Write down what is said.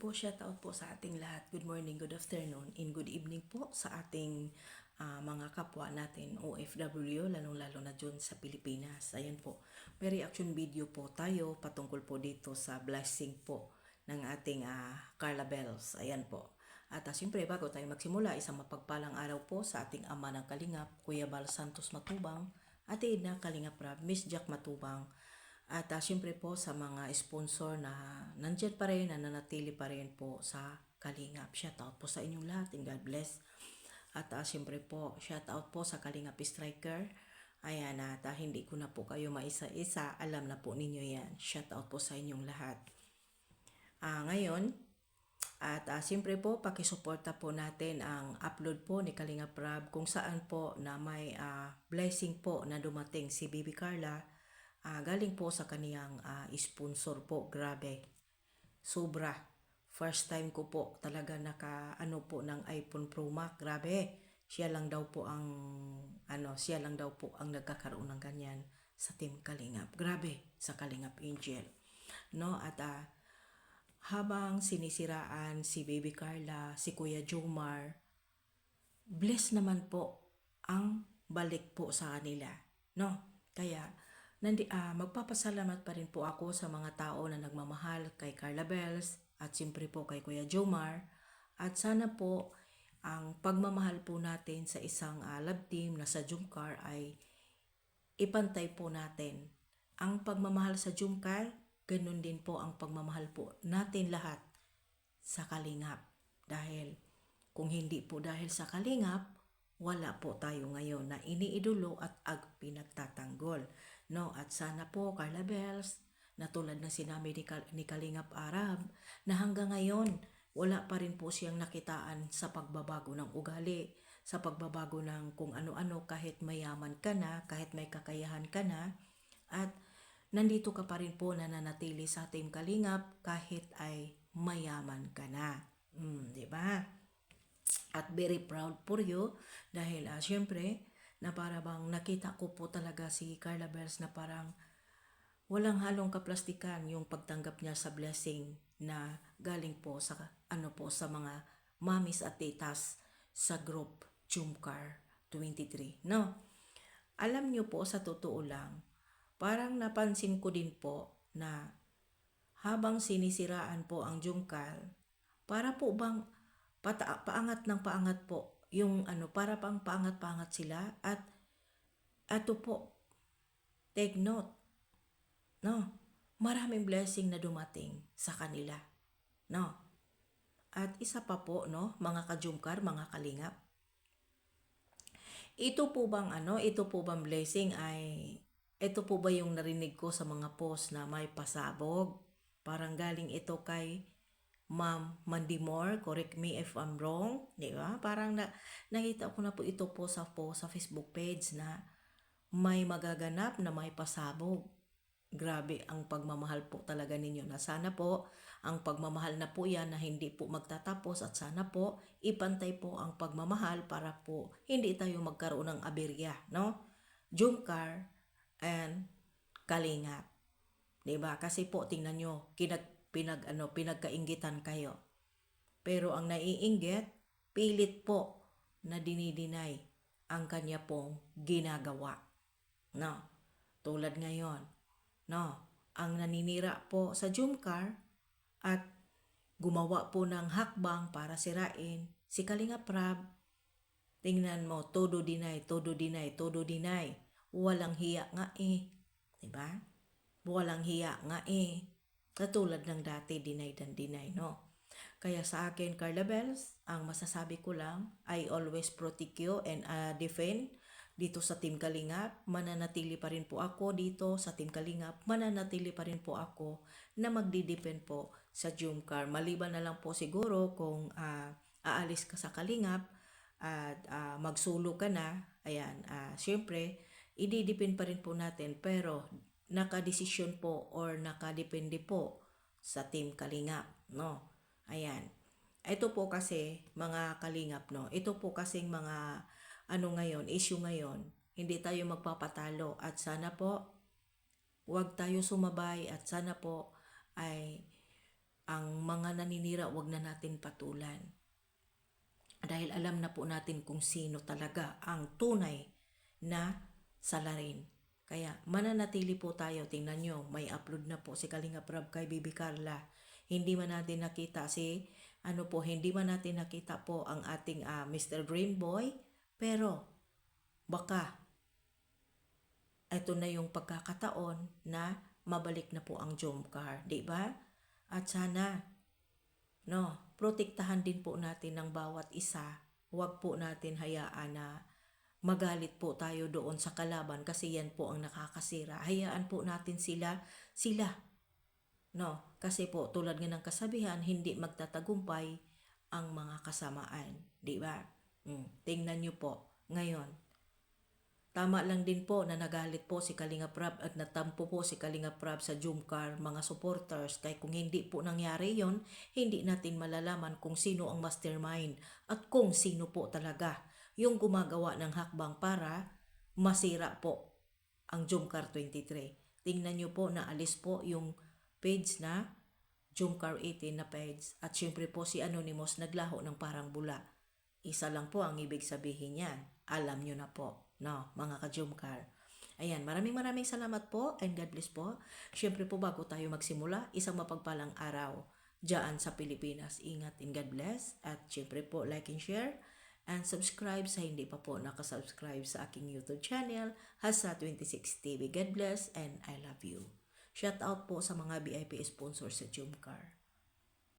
po, shoutout po sa ating lahat. Good morning, good afternoon, and good evening po sa ating mga kapwa natin OFW, lalong-lalo na dyan sa Pilipinas. Ayan po, may reaction video po tayo patungkol po dito sa blessing po ng ating Carla Bells. Ayan po. At siyempre, bago tayo magsimula, isang mapagpalang araw po sa ating ama ng Kalingap, Kuya Bal Santos Matubang, Ate Edna Kalingap Rab, Miss Jack Matubang, at siyempre po sa mga sponsor na nandyan pa rin, na nanatili pa rin po sa Kalingap. Shoutout po sa inyong lahat and God bless. At siyempre po, shoutout po sa Kalingap Striker. Ayan, at hindi ko na po kayo maisa-isa. Alam na po ninyo yan. Shoutout po sa inyong lahat. Ngayon, at siyempre po, pakisuporta po natin ang upload po ni Kalingap Rab kung saan po na may blessing po na dumating si Baby Carla. Galing po sa kaniyang sponsor po. Grabe, sobra. First time ko po talaga po ng iPhone Pro Max. Grabe, siya lang daw po ang nagkakaroon ng ganyan sa Team Kalingap. Grabe, sa Kalingap Angel, no? At habang sinisiraan si Baby Carla, si Kuya Jomar, bless naman po ang balik po sa kanila, no? Kaya magpapasalamat pa rin po ako sa mga tao na nagmamahal kay Carla Bells at siyempre po kay Kuya Jomar. At sana po ang pagmamahal po natin sa isang love team na sa Jumcar ay ipantay po natin. Ang pagmamahal sa Jumcar, ganun din po ang pagmamahal po natin lahat sa Kalingap. Dahil kung hindi po dahil sa Kalingap, wala po tayo ngayon na iniidolo at pinagtatanggol, no? At sana po Carla Bells, na tulad na sinabi ni Kalingap Arab, na hanggang ngayon wala pa rin po siyang nakitaan sa pagbabago ng ugali, sa pagbabago ng kung ano-ano, kahit mayaman ka na, kahit may kakayahan ka na, at nandito ka pa rin po nananatili sa Team Kalingap kahit ay mayaman ka na. Di ba? At very proud for you dahil syempre na para bang nakita ko po talaga si Carla Bells na parang walang halong kaplastikan yung pagtanggap niya sa blessing na galing po sa sa mga mamis at titas sa group Jumcar 23, no? Alam niyo po, sa totoo lang, parang napansin ko din po na habang sinisiraan po ang Jumcar, para po bang paangat ng paangat po yung para pang paangat-paangat sila. At ato po, take note, no? Maraming blessing na dumating sa kanila, no? At isa pa po, no, mga ka-Jumcar, mga Kalingap, ito po bang blessing ito po ba yung narinig ko sa mga post na may pasabog? Parang galing ito kay Ma'am Mandimore, correct me if I'm wrong, di ba? Parang nakita ko na po ito po sa Facebook page na may magaganap na may pasabog. Grabe ang pagmamahal po talaga ninyo, na sana po ang pagmamahal na po yan na hindi po magtatapos, at sana po ipantay po ang pagmamahal para po hindi tayo magkaroon ng aberya, no? Jumcar and Kalingap. Diba? Kasi po tingnan nyo, pinagkainggitan kayo. Pero ang naiinggit, pilit po na dinidinay ang kanya pong ginagawa. No? Tulad ngayon, no? Ang naninira po sa Jumcar at gumawa po ng hakbang para sirain si Kalingap Rab. Tingnan mo, todo deny. Walang hiya nga diba? Walang hiya nga katulad ng dati, deny, no? Kaya sa akin, Carla Bells, ang masasabi ko lang, I always protect you and defend dito sa Team Kalingap. Mananatili pa rin po ako dito sa Team Kalingap. Mananatili pa rin po ako na magdidepend po sa Jumcar. Maliban na lang po siguro kung aalis ka sa Kalingap at magsulo ka na. Ayan, syempre, ididepend pa rin po natin, pero nakadesisyon po or nakadepende po sa Team Kalingap, no? Ayan. Ito po kasi mga Kalingap, no? Ito po kasing mga issue ngayon. Hindi tayo magpapatalo, at sana po huwag tayo sumabay, at sana po ay Ang mga naninira, wag na natin patulan. Dahil alam na po natin kung sino talaga ang tunay na salarin. Kaya mananatili po tayo. Tingnan nyo, may upload na po si Kalingap Rab kay Bibi Carla. Hindi man natin nakita hindi man natin nakita po ang ating Mr. Green Boy. Pero baka ito na yung pagkakataon na mabalik na po ang Jomcar, di ba? At sana protektahan din po natin ng bawat isa. Huwag po natin hayaan na magalit po tayo doon sa kalaban kasi yan po ang nakakasira. Hayaan po natin sila. Kasi po tulad nga ng kasabihan, hindi magtatagumpay ang mga kasamaan, di ba? Tingnan niyo po ngayon. Tama lang din po na nagalit po si Kalingap Rab at natampo po si Kalingap Rab sa Jomcar mga supporters. Kaya kung hindi po nangyari yon, hindi natin malalaman kung sino ang mastermind at kung sino po talaga yung gumagawa ng hakbang para masira po ang Jomcar 23. Tingnan nyo po na alis po yung page na Jomcar 18 na page. At syempre po si Anonymous naglaho ng parang bula. Isa lang po ang ibig sabihin yan. Alam nyo na po, mga ka-Jomcar. Ayan, maraming salamat po and God bless po. Syempre po bago tayo magsimula, isang mapagpalang araw dyan sa Pilipinas. Ingat and God bless. At syempre po like and share and subscribe sa hindi pa po nakasubscribe sa aking YouTube channel, Hasa26 TV. God bless and I love you. Shout out po sa mga VIP sponsors sa Jomcar.